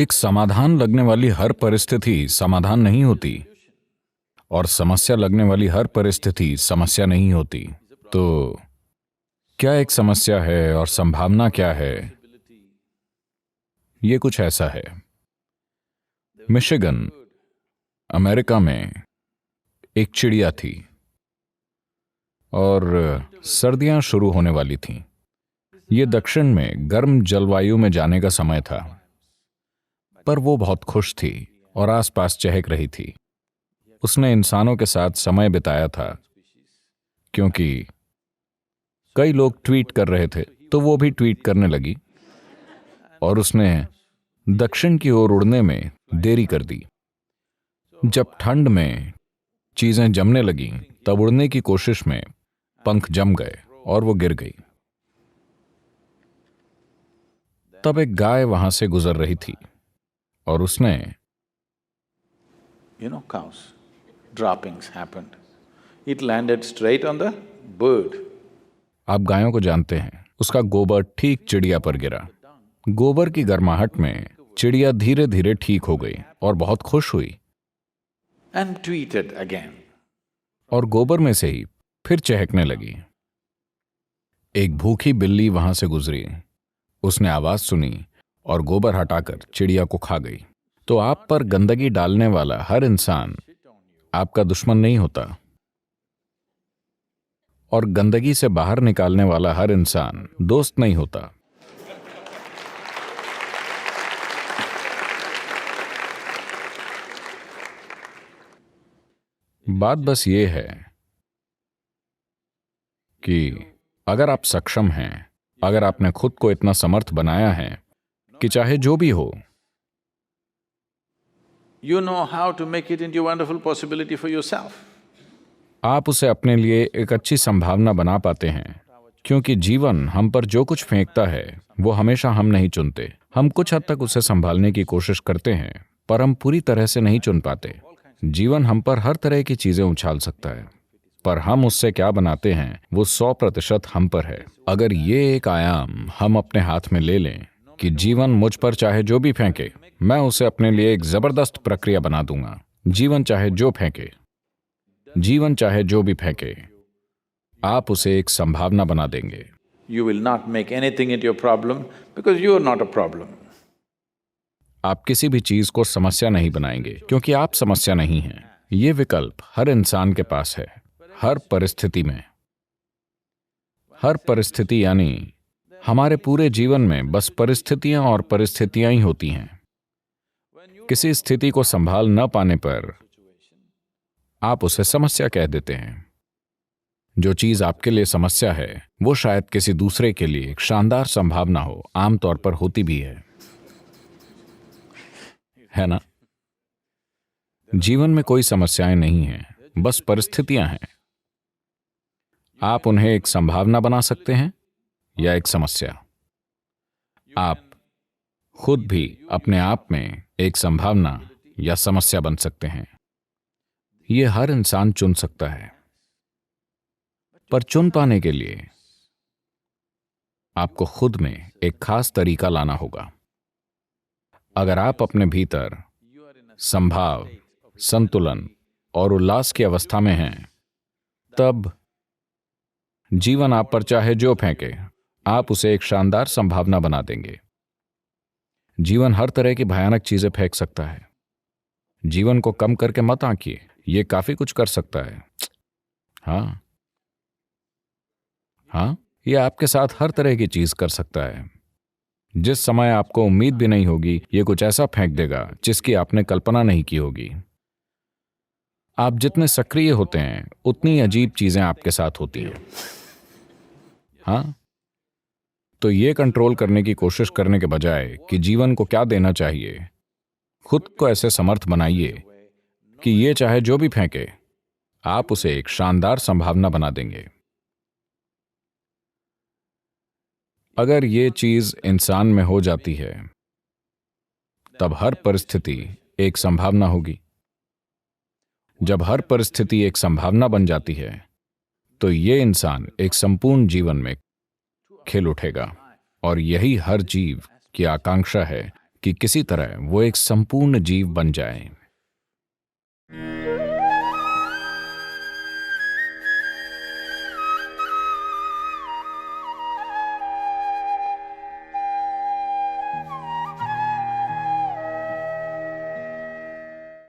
एक समाधान लगने वाली हर परिस्थिति समाधान नहीं होती और समस्या लगने वाली हर परिस्थिति समस्या नहीं होती। तो क्या एक समस्या है और संभावना क्या है? ये कुछ ऐसा है। मिशिगन, अमेरिका में एक चिड़िया थी और सर्दियां शुरू होने वाली थीं। ये दक्षिण में गर्म जलवायु में जाने का समय था, पर वो बहुत खुश थी और आसपास चहक रही थी। उसने इंसानों के साथ समय बिताया था, क्योंकि कई लोग ट्वीट कर रहे थे तो वो भी ट्वीट करने लगी, और उसने दक्षिण की ओर उड़ने में देरी कर दी। जब ठंड में चीजें जमने लगीं, तब उड़ने की कोशिश में पंख जम गए और वो गिर गई। तब एक गाय वहां से गुजर रही थी और उसने cows, droppings happened. It landed straight on the bird. आप गायों को जानते हैं, उसका गोबर ठीक चिड़िया पर गिरा। गोबर की गर्माहट में चिड़िया धीरे धीरे ठीक हो गई और बहुत खुश हुई, And tweeted again. और गोबर में से ही फिर चहकने लगी। एक भूखी बिल्ली वहां से गुजरी। उसने आवाज सुनी और गोबर हटाकर चिड़िया को खा गई। तो आप पर गंदगी डालने वाला हर इंसान आपका दुश्मन नहीं होता, और गंदगी से बाहर निकालने वाला हर इंसान दोस्त नहीं होता। बात बस ये है कि अगर आप सक्षम हैं, अगर आपने खुद को इतना समर्थ बनाया है कि चाहे जो भी हो, You know how to make it into a wonderful possibility for yourself. आप उसे अपने लिए एक अच्छी संभावना बना पाते हैं, क्योंकि जीवन हम पर जो कुछ फेंकता है वो हमेशा हम नहीं चुनते। हम कुछ हद तक उसे संभालने की कोशिश करते हैं, पर हम पूरी तरह से नहीं चुन पाते। जीवन हम पर हर तरह की चीजें उछाल सकता है, पर हम उससे क्या बनाते हैं वो 100% हम पर है। अगर ये एक आयाम हम अपने हाथ में ले लें कि जीवन मुझ पर चाहे जो भी फेंके, मैं उसे अपने लिए एक जबरदस्त प्रक्रिया बना दूंगा। जीवन चाहे जो फेंके, जीवन चाहे जो भी फेंके, आप उसे एक संभावना बना देंगे। You will not make anything into a problem because you are not a problem. आप किसी भी चीज को समस्या नहीं बनाएंगे, क्योंकि आप समस्या नहीं हैं। ये विकल्प हर इंसान के पास है, हर परिस्थिति में। हर परिस्थिति यानी हमारे पूरे जीवन में बस परिस्थितियां और परिस्थितियां ही होती हैं। किसी स्थिति को संभाल न पाने पर आप उसे समस्या कह देते हैं। जो चीज आपके लिए समस्या है वो शायद किसी दूसरे के लिए एक शानदार संभावना हो, आमतौर पर होती भी है ना? जीवन में कोई समस्याएं नहीं हैं, बस परिस्थितियां हैं। आप उन्हें एक संभावना बना सकते हैं या एक समस्या। आप खुद भी अपने आप में एक संभावना या समस्या बन सकते हैं। यह हर इंसान चुन सकता है, पर चुन पाने के लिए आपको खुद में एक खास तरीका लाना होगा। अगर आप अपने भीतर संभाव, संतुलन और उल्लास की अवस्था में हैं, तब जीवन आप पर चाहे जो फेंके, आप उसे एक शानदार संभावना बना देंगे। जीवन हर तरह की भयानक चीजें फेंक सकता है। जीवन को कम करके मत आंकिए, ये काफी कुछ कर सकता है। हाँ, ये आपके साथ हर तरह की चीज कर सकता है। जिस समय आपको उम्मीद भी नहीं होगी, ये कुछ ऐसा फेंक देगा जिसकी आपने कल्पना नहीं की होगी। आप जितने सक्रिय होते हैं, उतनी अजीब चीजें आपके साथ होती हैं। हाँ, तो ये कंट्रोल करने की कोशिश करने के बजाय कि जीवन को क्या देना चाहिए, खुद को ऐसे समर्थ बनाइए कि ये चाहे जो भी फेंके, आप उसे एक शानदार संभावना बना देंगे। अगर ये चीज इंसान में हो जाती है, तब हर परिस्थिति एक संभावना होगी। जब हर परिस्थिति एक संभावना बन जाती है, तो ये इंसान एक संपूर्ण जीवन में खिल उठेगा। और यही हर जीव की आकांक्षा है कि किसी तरह वो एक संपूर्ण जीव बन जाए।